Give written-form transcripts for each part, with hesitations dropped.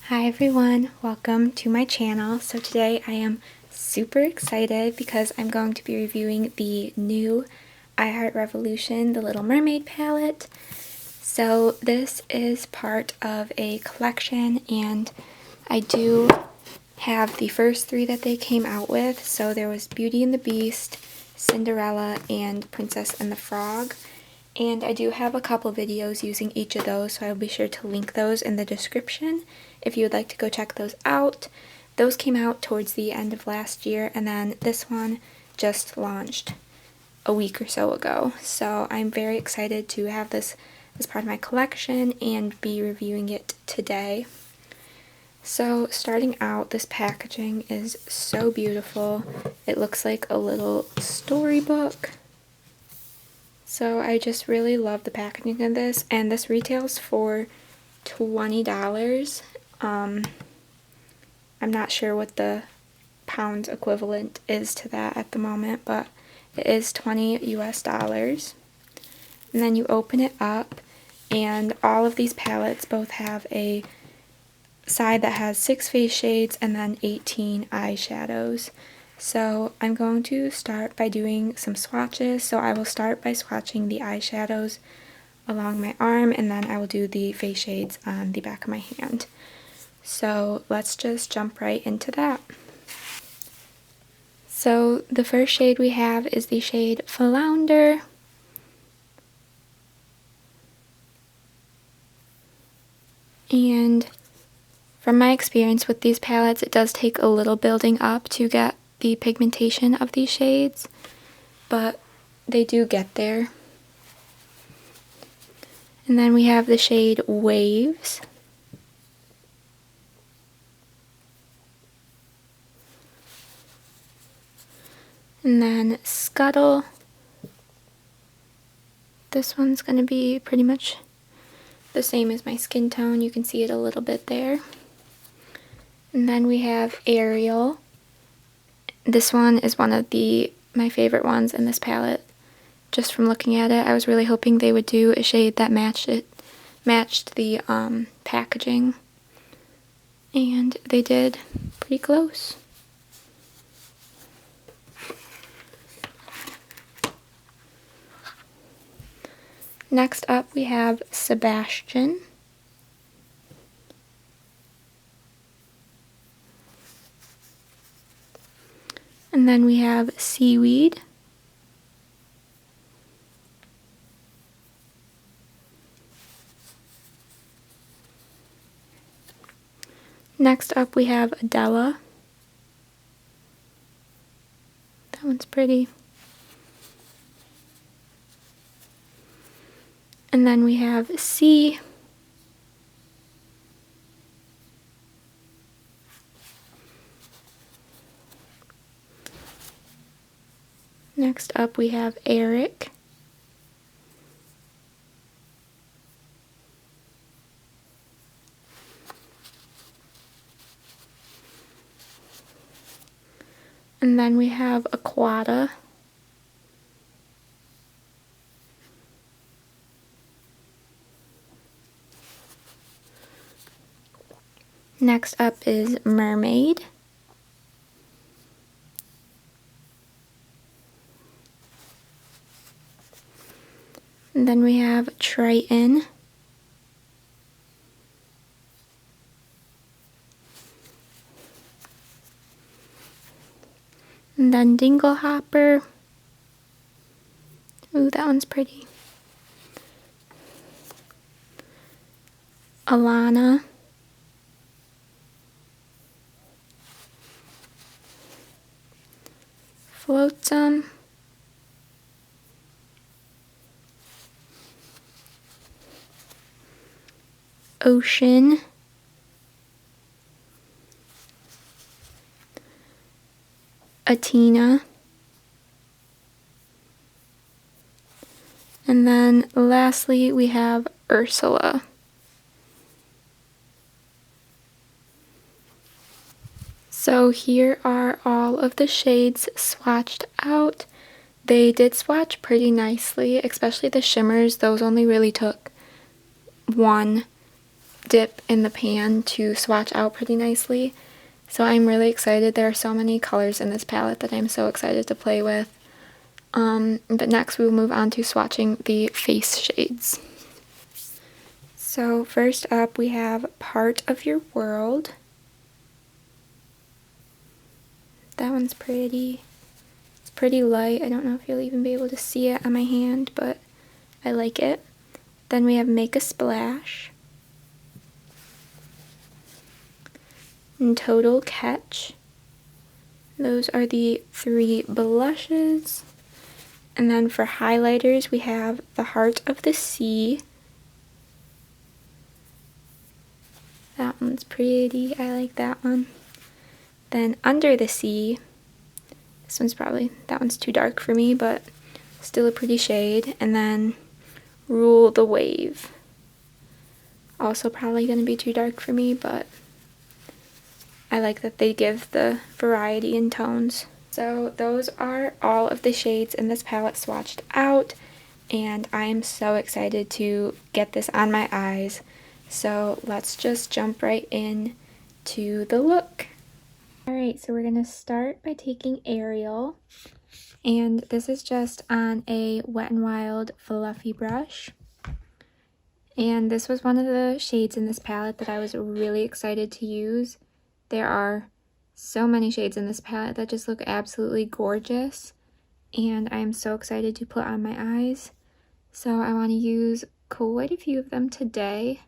Hi everyone, welcome to my channel. So today I am super excited because I'm going to be reviewing the new I Heart Revolution, the Little Mermaid palette. So this is part of a collection and I do have the first three that they came out with. So there was Beauty and the Beast, Cinderella, and Princess and the Frog. And I do have a couple videos using each of those, so I'll be sure to link those in the description if you would like to go check those out. Those came out towards the end of last year, and then this one just launched a week or so ago. So I'm very excited to have this as part of my collection and be reviewing it today. So starting out, this packaging is so beautiful. It looks like a little storybook. So I just really love the packaging of this, and this retails for $20. I'm not sure what the pounds equivalent is to that at the moment, but it is $20 US. And then you open it up, and all of these palettes both have a side that has 6 face shades and then 18 eyeshadows. So I'm going to start by doing some swatches. So I will start by swatching the eyeshadows along my arm, and then I will do the face shades on the back of my hand. So let's just jump right into that. So the first shade we have is the shade Flounder. And from my experience with these palettes, it does take a little building up to get the pigmentation of these shades, but they do get there. And then we have the shade Waves. And then Scuttle. This one's going to be pretty much the same as my skin tone. You can see it a little bit there. And then we have Ariel. This one is one of my favorite ones in this palette. Just from looking at it, I was really hoping they would do a shade that matched the packaging. And they did pretty close. Next up we have Sebastian. And then we have Seaweed. Next up we have Adela. That one's pretty. And then we have C. Next up we have Eric. And then we have Aquata. Next up is Mermaid. And then we have Triton. And then Dinglehopper. Ooh, that one's pretty. Lana. Flotsam. Ocean. Athena. And then lastly we have Ursula. So here are all of the shades swatched out. They did swatch pretty nicely, especially the shimmers. Those only really took one dip in the pan to swatch out pretty nicely. So I'm really excited. There are so many colors in this palette that I'm so excited to play with. But next we will move on to swatching the face shades. So first up we have Part of Your World. That one's pretty. It's pretty light. I don't know if you'll even be able to see it on my hand, but I like it. Then we have Make a Splash. And Total Catch. Those are the 3 blushes. And then for highlighters, we have The Heart of the Sea. That one's pretty. I like that one. Then Under the Sea. This one's that one's too dark for me, but still a pretty shade. And then Rule the Wave. Also probably going to be too dark for me, but I like that they give the variety in tones. So those are all of the shades in this palette swatched out, and I am so excited to get this on my eyes. So let's just jump right in to the look. Alright, so we're going to start by taking Ariel, and this is just on a Wet n Wild fluffy brush. And this was one of the shades in this palette that I was really excited to use. There are so many shades in this palette that just look absolutely gorgeous, and I'm so excited to put on my eyes. So I want to use quite a few of them today.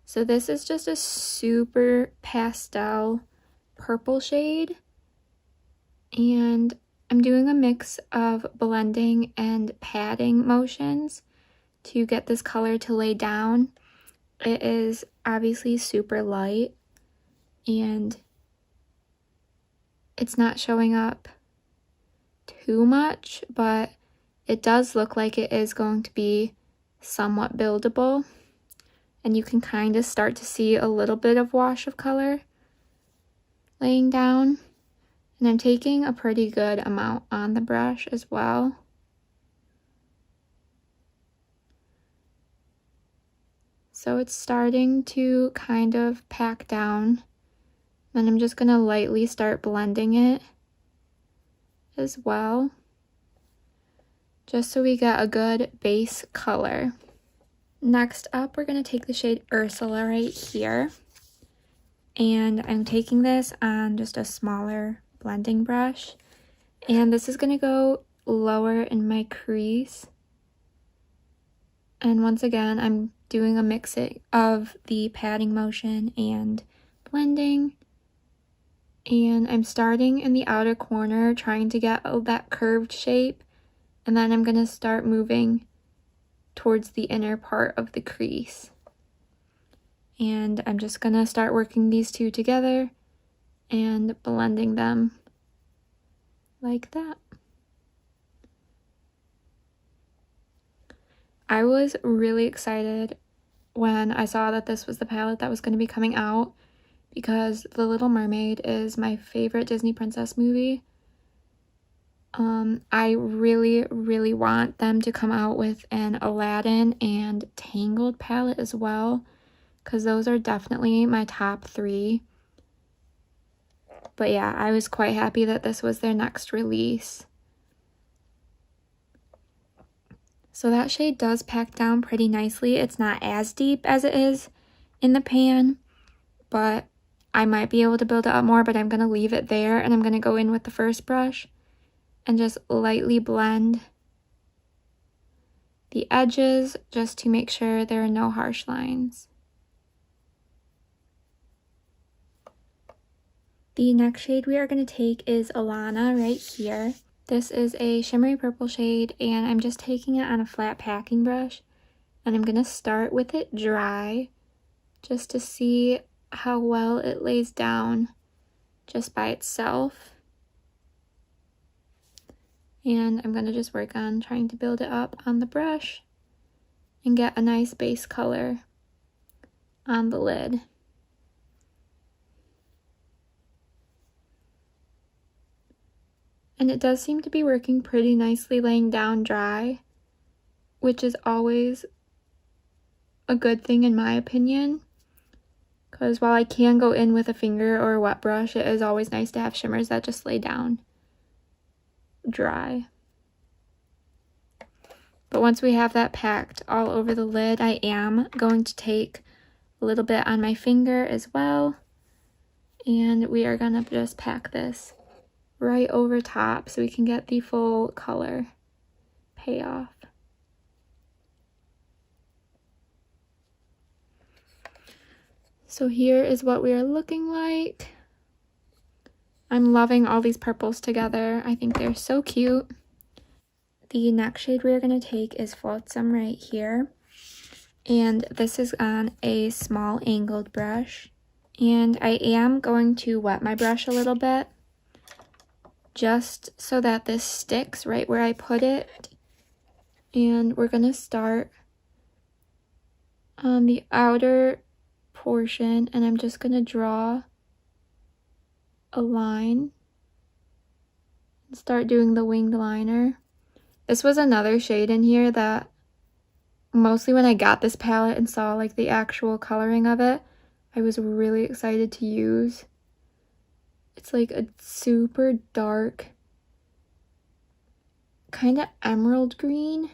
So this is just a super pastel purple shade, and I'm doing a mix of blending and patting motions to get this color to lay down. It is obviously super light, and it's not showing up too much, but it does look like it is going to be somewhat buildable, and you can kind of start to see a little bit of wash of color laying down. And I'm taking a pretty good amount on the brush as well. So it's starting to kind of pack down. Then I'm just going to lightly start blending it as well, just so we get a good base color. Next up, we're going to take the shade Ursula right here. And I'm taking this on just a smaller blending brush. And this is going to go lower in my crease. And once again, I'm doing a mixing of the patting motion and blending. And I'm starting in the outer corner, trying to get that curved shape. And then I'm going to start moving towards the inner part of the crease. And I'm just going to start working these two together and blending them like that. I was really excited when I saw that this was the palette that was going to be coming out, because The Little Mermaid is my favorite Disney princess movie. I really, really want them to come out with an Aladdin and Tangled palette as well, because those are definitely my top 3. But yeah, I was quite happy that this was their next release. So that shade does pack down pretty nicely. It's not as deep as it is in the pan, but I might be able to build it up more, but I'm going to leave it there, and I'm going to go in with the first brush and just lightly blend the edges just to make sure there are no harsh lines. The next shade we are going to take is Lana right here. This is a shimmery purple shade, and I'm just taking it on a flat packing brush, and I'm going to start with it dry just to see how well it lays down just by itself. And I'm going to just work on trying to build it up on the brush and get a nice base color on the lid. And it does seem to be working pretty nicely laying down dry, which is always a good thing in my opinion. Because while I can go in with a finger or a wet brush, it is always nice to have shimmers that just lay down dry. But once we have that packed all over the lid, I am going to take a little bit on my finger as well. And we are going to just pack this right over top so we can get the full color payoff. So here is what we are looking like. I'm loving all these purples together. I think they're so cute. The next shade we're going to take is Flotsam right here. And this is on a small angled brush. And I am going to wet my brush a little bit, just so that this sticks right where I put it. And we're going to start on the outer portion, and I'm just going to draw a line and start doing the winged liner. This was another shade in here that mostly when I got this palette and saw like the actual coloring of it, I was really excited to use. It's like a super dark kind of emerald green.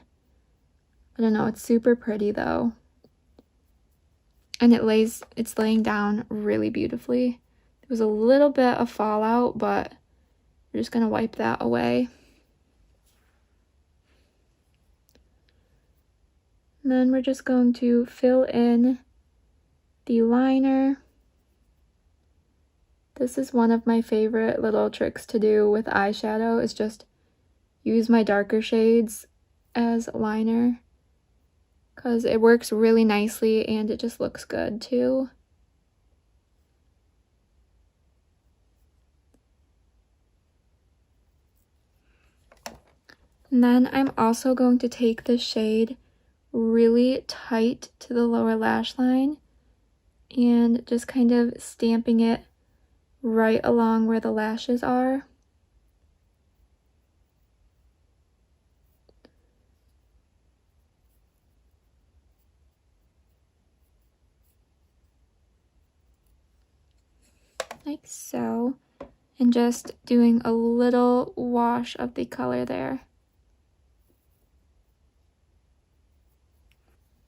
I don't know, it's super pretty though. And it's laying down really beautifully. There was a little bit of fallout, but we're just gonna wipe that away. And then we're just going to fill in the liner. This is one of my favorite little tricks to do with eyeshadow, is just use my darker shades as liner, because it works really nicely and it just looks good too. And then I'm also going to take this shade really tight to the lower lash line and just kind of stamping it right along where the lashes are. Like so, and just doing a little wash of the color there.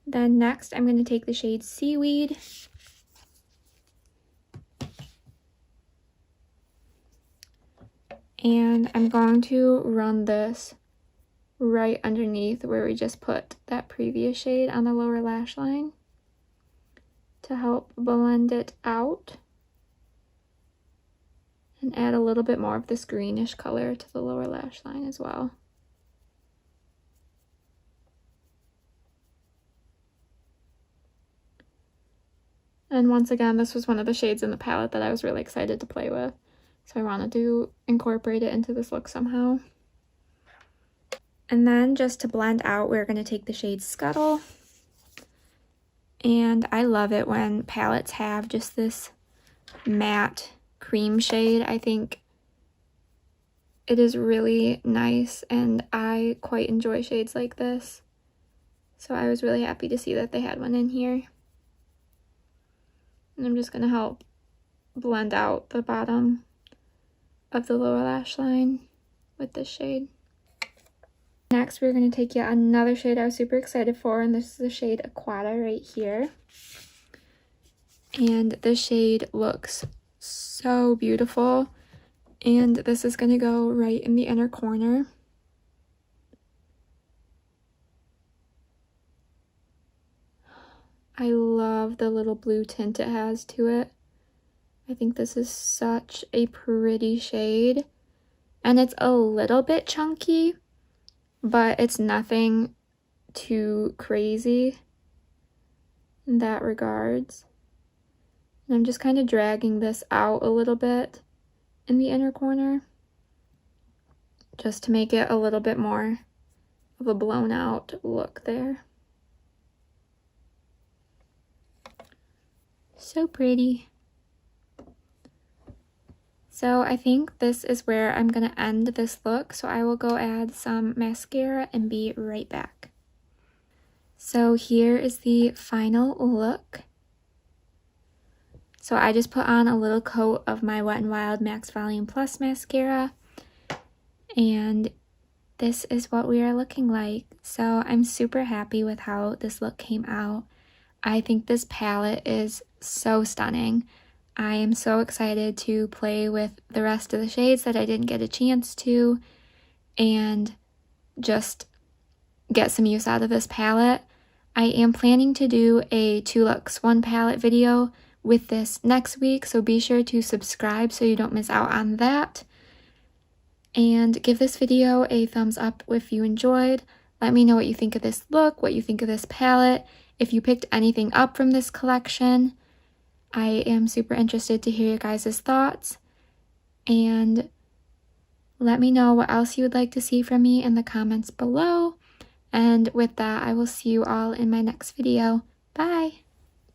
Then next I'm going to take the shade Seaweed and I'm going to run this right underneath where we just put that previous shade on the lower lash line to help blend it out and add a little bit more of this greenish color to the lower lash line as well. And once again, this was one of the shades in the palette that I was really excited to play with, so I wanted to incorporate it into this look somehow. And then just to blend out, we're going to take the shade Scuttle. And I love it when palettes have just this matte cream shade. I think it is really nice and I quite enjoy shades like this. So I was really happy to see that they had one in here. And I'm just going to help blend out the bottom of the lower lash line with this shade. Next, we're going to take yet another shade I was super excited for, and this is the shade Aquata right here. And this shade looks so beautiful, and this is going to go right in the inner corner. I love the little blue tint it has to it. I think this is such a pretty shade, and it's a little bit chunky, but it's nothing too crazy in that regards. And I'm just kind of dragging this out a little bit in the inner corner just to make it a little bit more of a blown out look there. So pretty. So I think this is where I'm going to end this look, so I will go add some mascara and be right back. So here is the final look. So I just put on a little coat of my Wet n Wild Max Volume Plus mascara, and this is what we are looking like. So I'm super happy with how this look came out. I think this palette is so stunning. I am so excited to play with the rest of the shades that I didn't get a chance to, and just get some use out of this palette. I am planning to do a 2 looks 1 palette video with this next week, so be sure to subscribe so you don't miss out on that. And give this video a thumbs up if you enjoyed. Let me know what you think of this look, what you think of this palette, if you picked anything up from this collection. I am super interested to hear your guys' thoughts. And let me know what else you would like to see from me in the comments below. And with that, I will see you all in my next video. Bye!